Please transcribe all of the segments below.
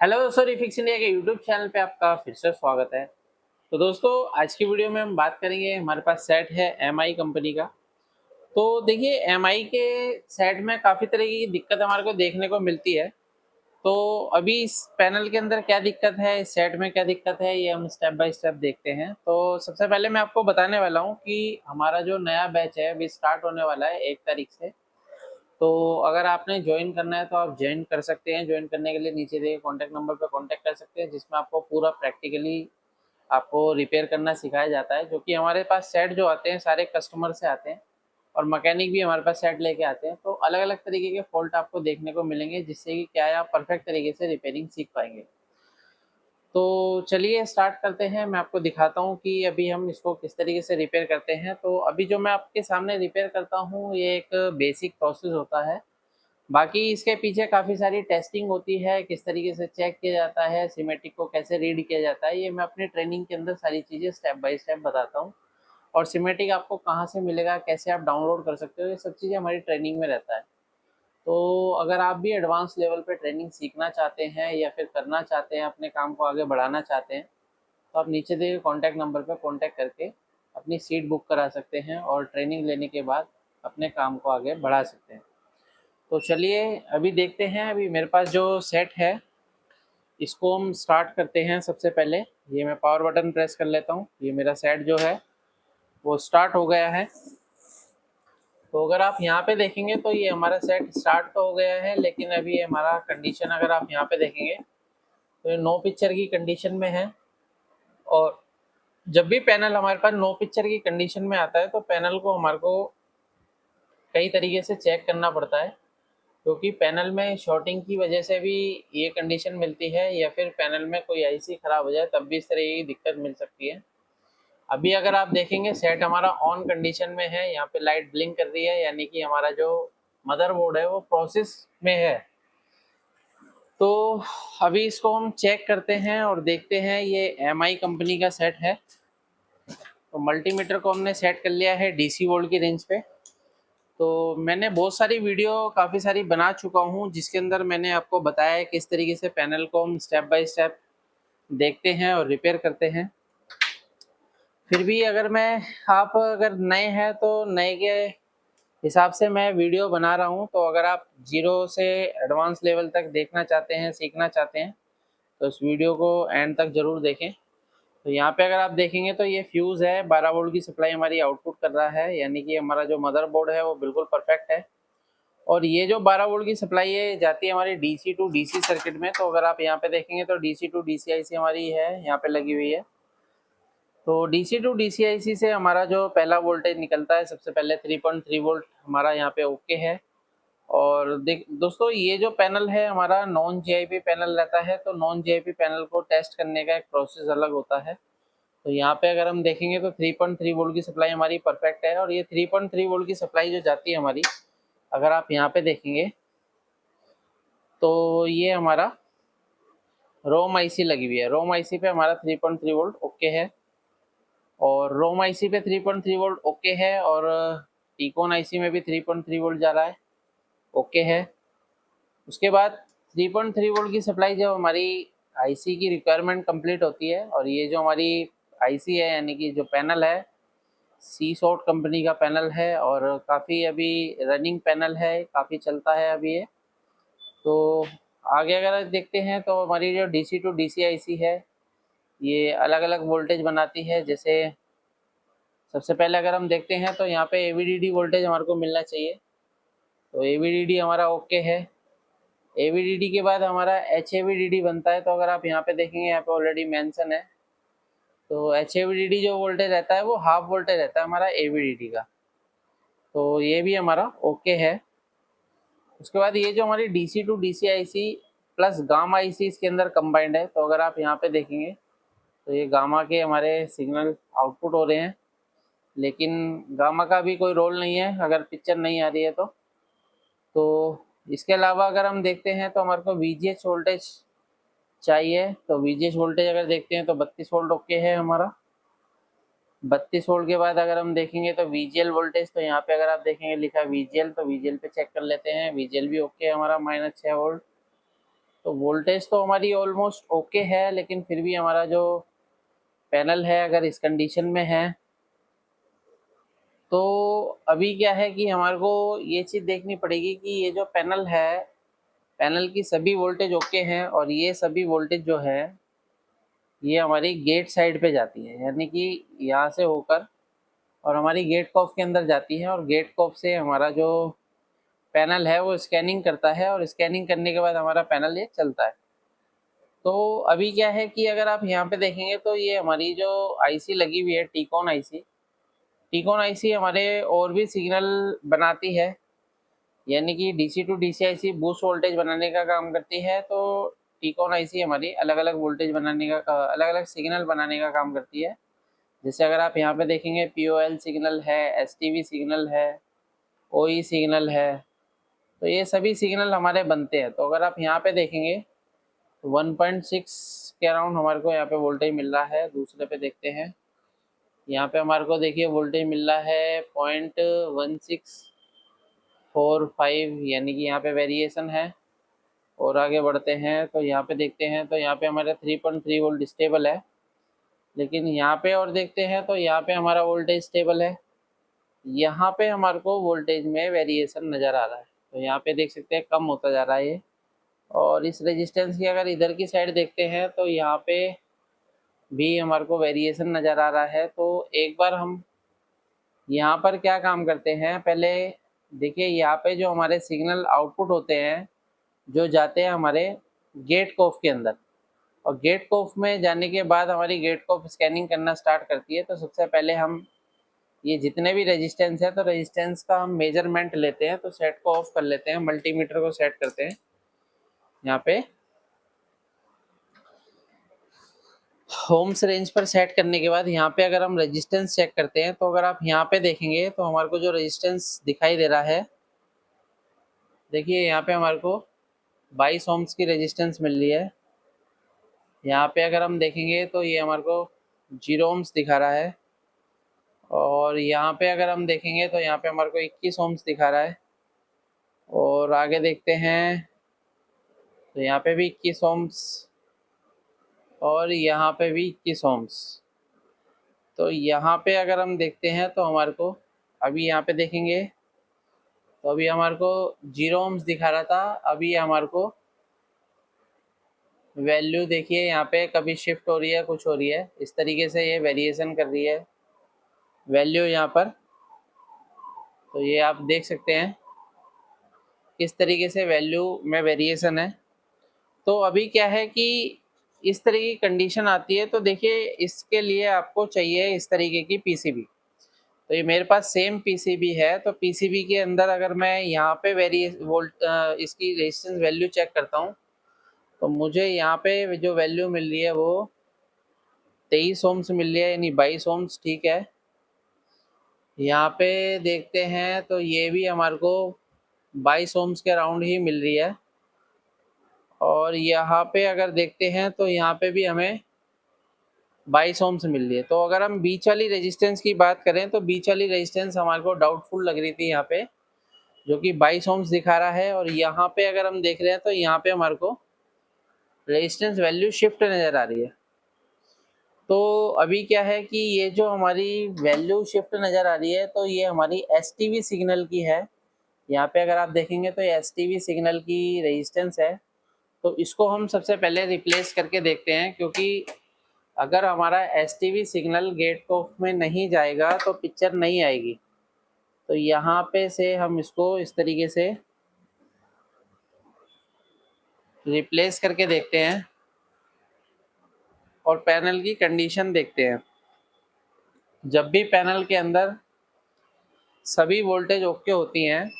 Hello दोस्तों, refix India के YouTube channel पे आपका फिर से स्वागत है। तो दोस्तों, आज की वीडियो में हम बात करेंगे। हमारे पास सेट है एमआई कंपनी का। तो देखिए, एमआई के सेट में काफ़ी तरह की दिक्कत हमारे को देखने को मिलती है। तो अभी इस पैनल के अंदर क्या दिक्कत है, इस सेट में क्या दिक्कत है, ये हम स्टेप बाय स्टेप देखते हैं। तो सबसे पहले मैं आपको बताने वाला हूँ कि हमारा जो नया बैच है अभी स्टार्ट होने वाला है 1 तारीख से। तो अगर आपने ज्वाइन करना है तो आप ज्वाइन कर सकते हैं। ज्वाइन करने के लिए नीचे दिए कॉन्टैक्ट नंबर पर कॉन्टैक्ट कर सकते हैं, जिसमें आपको पूरा प्रैक्टिकली आपको रिपेयर करना सिखाया जाता है। जो कि हमारे पास सेट जो आते हैं सारे कस्टमर से आते हैं और मैकेनिक भी हमारे पास सेट लेके आते हैं। तो अलग अलग तरीके के फॉल्ट आपको देखने को मिलेंगे, जिससे कि क्या है आप परफेक्ट तरीके से रिपेयरिंग सीख पाएंगे। तो चलिए स्टार्ट करते हैं। मैं आपको दिखाता हूँ कि अभी हम इसको किस तरीके से रिपेयर करते हैं। तो अभी जो मैं आपके सामने रिपेयर करता हूँ ये एक बेसिक प्रोसेस होता है। बाकी इसके पीछे काफ़ी सारी टेस्टिंग होती है, किस तरीके से चेक किया जाता है, सिमेट्रिक को कैसे रीड किया जाता है, ये मैं अपनी ट्रेनिंग के अंदर सारी चीज़ें स्टेप बाय स्टेप बताता हूँ। और सिमेट्रिक आपको कहाँ से मिलेगा, कैसे आप डाउनलोड कर सकते हो, ये सब चीज़ें हमारी ट्रेनिंग में रहता है। तो अगर आप भी एडवांस लेवल पे ट्रेनिंग सीखना चाहते हैं या फिर करना चाहते हैं, अपने काम को आगे बढ़ाना चाहते हैं, तो आप नीचे दिए कॉन्टैक्ट नंबर पर कॉन्टैक्ट करके अपनी सीट बुक करा सकते हैं और ट्रेनिंग लेने के बाद अपने काम को आगे बढ़ा सकते हैं। तो चलिए अभी देखते हैं। अभी मेरे पास जो सेट है इसको हम स्टार्ट करते हैं। सबसे पहले ये मैं पावर बटन प्रेस कर लेता हूँ। ये मेरा सेट जो है वो स्टार्ट हो गया है। तो अगर आप यहाँ पे देखेंगे तो ये हमारा सेट स्टार्ट तो हो गया है, लेकिन अभी हमारा कंडीशन अगर आप यहाँ पे देखेंगे तो ये नो पिक्चर की कंडीशन में है। और जब भी पैनल हमारे पास नो पिक्चर की कंडीशन में आता है तो पैनल को हमारे को कई तरीके से चेक करना पड़ता है, क्योंकि पैनल में शॉर्टिंग की वजह से भी ये कंडीशन मिलती है, या फिर पैनल में कोई आईसी खराब हो जाए तब भी इस तरह की दिक्कत मिल सकती है। अभी अगर आप देखेंगे सेट हमारा ऑन कंडीशन में है, यहाँ पे लाइट ब्लिंक कर रही है, यानी कि हमारा जो मदरबोर्ड है वो प्रोसेस में है। तो अभी इसको हम चेक करते हैं और देखते हैं। ये एमआई कंपनी का सेट है। तो मल्टीमीटर को हमने सेट कर लिया है डीसी वोल्ट की रेंज पे। तो मैंने बहुत सारी वीडियो काफ़ी सारी बना चुका हूँ, जिसके अंदर मैंने आपको बताया है किस तरीके से पैनल को हम स्टेप बाय स्टेप देखते हैं और रिपेयर करते हैं। फिर भी अगर मैं आप अगर नए हैं तो नए के हिसाब से मैं वीडियो बना रहा हूँ। तो अगर आप जीरो से एडवांस लेवल तक देखना चाहते हैं, सीखना चाहते हैं, तो इस वीडियो को एंड तक ज़रूर देखें। तो यहाँ पे अगर आप देखेंगे तो ये फ्यूज़ है, 12 वोल्ट की सप्लाई हमारी आउटपुट कर रहा है, यानी कि हमारा जो मदरबोर्ड है वो बिल्कुल परफेक्ट है। और ये जो 12 वोल्ट की सप्लाई है जाती है हमारी डीसी टू डीसी सर्किट में। तो अगर आप यहाँ पे देखेंगे तो डीसी टू डीसी आईसी हमारी है यहाँ पे लगी हुई है। तो डीसी टू डीसी आईसी से हमारा जो पहला वोल्टेज निकलता है सबसे पहले 3.3 वोल्ट हमारा यहाँ पे ओके है। और देख दोस्तों, ये जो पैनल है हमारा नॉन जीआईपी पैनल रहता है। तो नॉन जीआईपी पैनल को टेस्ट करने का एक प्रोसेस अलग होता है। तो यहाँ पे अगर हम देखेंगे तो 3.3 वोल्ट की सप्लाई हमारी परफेक्ट है। और ये 3.3 वोल्ट की सप्लाई जो जाती है हमारी, अगर आप यहाँ पे देखेंगे तो ये हमारा रोम आईसी लगी हुई है। रोम आईसी पे हमारा 3.3 वोल्ट ओके है। और रोम आईसी पे 3.3 वोल्ट ओके है। और टीकॉन आईसी में भी 3.3 वोल्ट जा रहा है, ओके है। उसके बाद 3.3 वोल्ट की सप्लाई जब हमारी आईसी की रिक्वायरमेंट कंप्लीट होती है, और ये जो हमारी आईसी है यानी कि जो पैनल है सी सॉट कंपनी का पैनल है, और काफ़ी अभी रनिंग पैनल है, काफ़ी चलता है अभी ये। तो आगे अगर देखते हैं तो हमारी जो डीसी टू डीसी आईसी है ये अलग अलग वोल्टेज बनाती है। जैसे सबसे पहले अगर हम देखते हैं तो यहाँ पे एवीडीडी वोल्टेज हमारे को मिलना चाहिए। तो एवीडीडी हमारा ओके है। एवीडीडी के बाद हमारा एच एवीडीडी बनता है। तो अगर आप यहाँ पे देखेंगे यहाँ पे ऑलरेडी मेंशन है। तो एच एवीडीडी जो वोल्टेज रहता है वो हाफ वोल्टेज रहता है हमारा एवीडीडी का। तो ये भी हमारा ओके है। उसके बाद ये जो हमारी DC to DC IC plus gamma IC इसके अंदर कंबाइंड है। तो अगर आप यहाँ पे देखेंगे तो ये गामा के हमारे सिग्नल आउटपुट हो रहे हैं, लेकिन गामा का भी कोई रोल नहीं है अगर पिक्चर नहीं आ रही है तो इसके अलावा अगर हम देखते हैं तो हमारे को वीजीएच वोल्टेज चाहिए। तो वीजीएच वोल्टेज अगर देखते हैं तो 32 वोल्ट ओके है हमारा। 32 वोल्ट के बाद अगर हम देखेंगे तो वीजीएल वोल्टेज, तो यहाँ पे अगर आप देखेंगे लिखा है वीजीएल, तो वीजीएल पे चेक कर लेते हैं। वीजीएल भी ओके है हमारा -6 वोल्ट। तो वोल्टेज तो हमारी ऑलमोस्ट ओके है, लेकिन फिर भी हमारा जो पैनल है अगर इस कंडीशन में है तो अभी क्या है कि हमारे को ये चीज़ देखनी पड़ेगी कि ये जो पैनल है, पैनल की सभी वोल्टेज ओके हैं और ये सभी वोल्टेज जो है ये हमारी गेट साइड पे जाती है, यानी कि यहाँ से होकर और हमारी गेट कॉफ के अंदर जाती है और गेट कॉफ से हमारा जो पैनल है वो स्कैनिंग करता है और स्कैनिंग करने के बाद हमारा पैनल ये चलता है। तो अभी क्या है कि अगर आप यहाँ पे देखेंगे तो ये हमारी जो आईसी लगी हुई है टीकॉन आईसी, टीकॉन आईसी हमारे और भी सिग्नल बनाती है, यानी कि DC to DC IC boost voltage बनाने का काम करती है। तो टीकॉन आईसी हमारी अलग अलग वोल्टेज बनाने का अलग अलग सिग्नल बनाने का काम करती है। जैसे अगर आप यहाँ पे देखेंगे पीओएल सिग्नल है, एसटीवी सिग्नल है, ओई सिग्नल है, तो ये सभी सिग्नल हमारे बनते हैं। तो अगर आप यहाँ पे देखेंगे तो 1.6 के अराउंड हमारे को यहाँ पे वोल्टेज मिल रहा है। दूसरे पे देखते हैं, यहाँ पे हमारे को देखिए वोल्टेज मिल रहा है 0.1645, यानी कि यहाँ पे वेरिएशन है। और आगे बढ़ते हैं तो यहाँ पे देखते हैं तो यहाँ पे हमारा 3.3 वोल्ट स्टेबल है, लेकिन यहाँ पे और देखते हैं तो यहाँ पे हमारा वोल्टेज स्टेबल है, यहाँ पे हमारे को वोल्टेज में वेरिएशन नज़र आ रहा है। तो यहाँ पे देख सकते हैं कम होता जा रहा है ये। और इस रेजिस्टेंस की अगर इधर की साइड देखते हैं तो यहाँ पे भी हमारे को वेरिएशन नज़र आ रहा है। तो एक बार हम यहाँ पर क्या काम करते हैं, पहले देखिए यहाँ पे जो हमारे सिग्नल आउटपुट होते हैं जो जाते हैं हमारे गेट कॉफ के अंदर, और गेट कॉफ में जाने के बाद हमारी गेट कॉफ स्कैनिंग करना स्टार्ट करती है। तो सबसे पहले हम ये जितने भी रेजिस्टेंस है तो रेजिस्टेंस का हम मेजरमेंट लेते हैं। तो सेट को ऑफ कर लेते हैं, मल्टीमीटर को सेट करते हैं यहाँ पे होम्स रेंज पर। सेट करने के बाद यहाँ पे अगर हम रेजिस्टेंस चेक करते हैं तो अगर आप यहाँ पे देखेंगे तो हमारे को जो रेजिस्टेंस दिखाई दे रहा है, देखिए यहाँ पे हमारे को 22 ओम्स की रेजिस्टेंस मिल रही है। यहाँ पे अगर हम देखेंगे तो ये हमारे को 0 ओम्स दिखा रहा है। और यहाँ पे अगर हम देखेंगे तो यहाँ पे हमारे को 21 ओम्स दिखा रहा है। और आगे देखते हैं तो यहाँ पे भी 21 ओम्स और यहाँ पे भी 21 ओम्स। तो यहाँ पे अगर हम देखते हैं तो हमारे को अभी यहाँ पे देखेंगे तो अभी हमारे को 0 ओम्स दिखा रहा था, अभी हमारे को वैल्यू देखिए यहाँ पे कभी शिफ्ट हो रही है, कुछ हो रही है, इस तरीके से ये वेरिएशन कर रही है वैल्यू यहाँ पर। तो ये आप देख सकते हैं किस तरीके से वैल्यू में वेरिएशन है। तो अभी क्या है कि इस तरह की कंडीशन आती है तो देखिए इसके लिए आपको चाहिए इस तरीके की पीसीबी। तो ये मेरे पास सेम पीसीबी है, तो पीसीबी के अंदर अगर मैं यहाँ पे इसकी रेजिस्टेंस वैल्यू चेक करता हूँ तो मुझे यहाँ पे जो वैल्यू मिल रही है वो 23 ओम्स मिल रही है, यानी 22 ओम्स, ठीक है। यहाँ पे देखते हैं तो ये भी हमारे को 22 ओम्स के अराउंड ही मिल रही है। और यहाँ पे अगर देखते हैं तो यहाँ पे भी हमें 22 ओम्स मिल रही है। तो अगर हम बीच वाली रेजिस्टेंस की बात करें तो बीच वाली रेजिस्टेंस हमारे को डाउटफुल लग रही थी यहाँ पे, जो कि 22 ओम्स दिखा रहा है। और यहाँ पे अगर हम देख रहे हैं तो यहाँ पे हमारे को रेजिस्टेंस वैल्यू शिफ्ट नज़र आ रही है। तो अभी क्या है कि ये जो हमारी वैल्यू शिफ्ट नज़र आ रही है तो ये हमारी एसटीवी सिग्नल की है। यहाँ पे अगर आप देखेंगे तो ये एसटीवी सिग्नल की रेजिस्टेंस है। तो इसको हम सबसे पहले रिप्लेस करके देखते हैं, क्योंकि अगर हमारा एसटीवी सिग्नल गेट ऑफ में नहीं जाएगा तो पिक्चर नहीं आएगी। तो यहाँ पे से हम इसको इस तरीके से रिप्लेस करके देखते हैं और पैनल की कंडीशन देखते हैं। जब भी पैनल के अंदर सभी वोल्टेज ओके होती हैं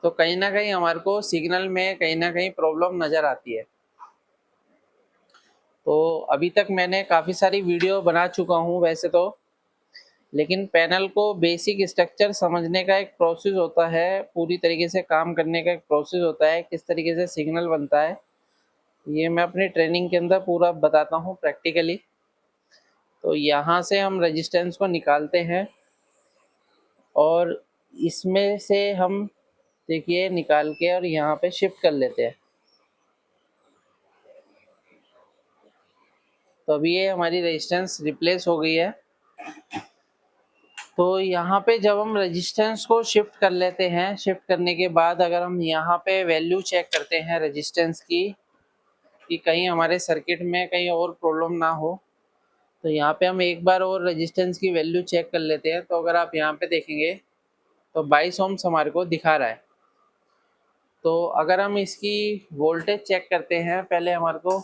तो कहीं ना कहीं हमारे को सिग्नल में कहीं ना कहीं प्रॉब्लम नज़र आती है। तो अभी तक मैंने काफ़ी सारी वीडियो बना चुका हूँ वैसे तो, लेकिन पैनल को बेसिक स्ट्रक्चर समझने का एक प्रोसेस होता है, पूरी तरीके से काम करने का एक प्रोसेस होता है, किस तरीके से सिग्नल बनता है, ये मैं अपनी ट्रेनिंग के अंदर पूरा बताता हूँ प्रैक्टिकली। तो यहाँ से हम रेजिस्टेंस को निकालते हैं और इसमें से हम देखिए निकाल के और यहाँ पे शिफ्ट कर लेते हैं। तो अभी ये हमारी रेजिस्टेंस रिप्लेस हो गई है। तो यहाँ पे जब हम रेजिस्टेंस को शिफ्ट कर लेते हैं, शिफ्ट करने के बाद अगर हम यहाँ पे वैल्यू चेक करते हैं रेजिस्टेंस की कि कहीं हमारे सर्किट में कहीं और प्रॉब्लम ना हो, तो यहाँ पे हम एक बार और रेजिस्टेंस की वैल्यू चेक कर लेते हैं। तो अगर आप यहाँ पे देखेंगे तो 22 ओम्स हमारे को दिखा रहा है। तो अगर हम इसकी वोल्टेज चेक करते हैं, पहले हमारे को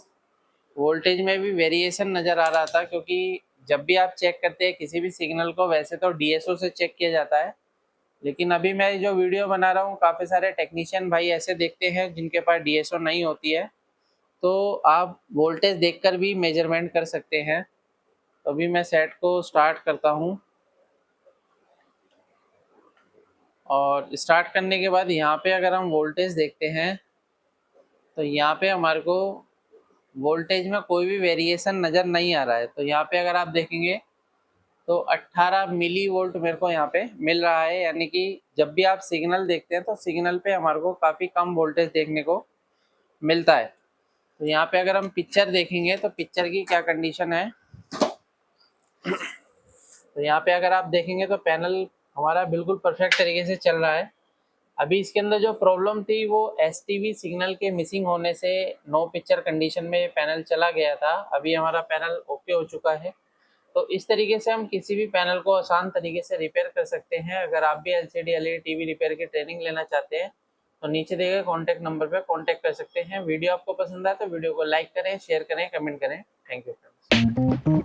वोल्टेज में भी वेरिएशन नज़र आ रहा था, क्योंकि जब भी आप चेक करते हैं किसी भी सिग्नल को वैसे तो डीएसओ से चेक किया जाता है, लेकिन अभी मैं जो वीडियो बना रहा हूँ काफ़ी सारे टेक्नीशियन भाई ऐसे देखते हैं जिनके पास डीएसओ नहीं होती है, तो आप वोल्टेज देखकर भी मेजरमेंट कर सकते हैं। तो अभी मैं सेट को स्टार्ट करता हूँ, और स्टार्ट करने के बाद यहाँ पे अगर हम वोल्टेज देखते हैं तो यहाँ पे हमारे को वोल्टेज में कोई भी वेरिएशन नज़र नहीं आ रहा है। तो यहाँ पे अगर आप देखेंगे तो 18 मिली वोल्ट मेरे को यहाँ पे मिल रहा है, यानी कि जब भी आप सिग्नल देखते हैं तो सिग्नल पे हमारे को काफ़ी कम वोल्टेज देखने को मिलता है। तो यहाँ पे अगर हम पिक्चर देखेंगे तो पिक्चर की क्या कंडीशन है, तो यहाँ पे अगर आप देखेंगे तो पैनल हमारा बिल्कुल परफेक्ट तरीके से चल रहा है। अभी इसके अंदर जो प्रॉब्लम थी वो एसटीवी सिग्नल के मिसिंग होने से नो पिक्चर कंडीशन में ये पैनल चला गया था। अभी हमारा पैनल ओके हो चुका है। तो इस तरीके से हम किसी भी पैनल को आसान तरीके से रिपेयर कर सकते हैं। अगर आप भी एलसीडी एलईडी टीवी रिपेयर की ट्रेनिंग लेना चाहते हैं तो नीचे दिए गए कॉन्टैक्ट नंबर पर कॉन्टैक्ट कर सकते हैं। वीडियो आपको पसंद आए तो वीडियो को लाइक करें, शेयर करें, कमेंट करें। Thank you friends.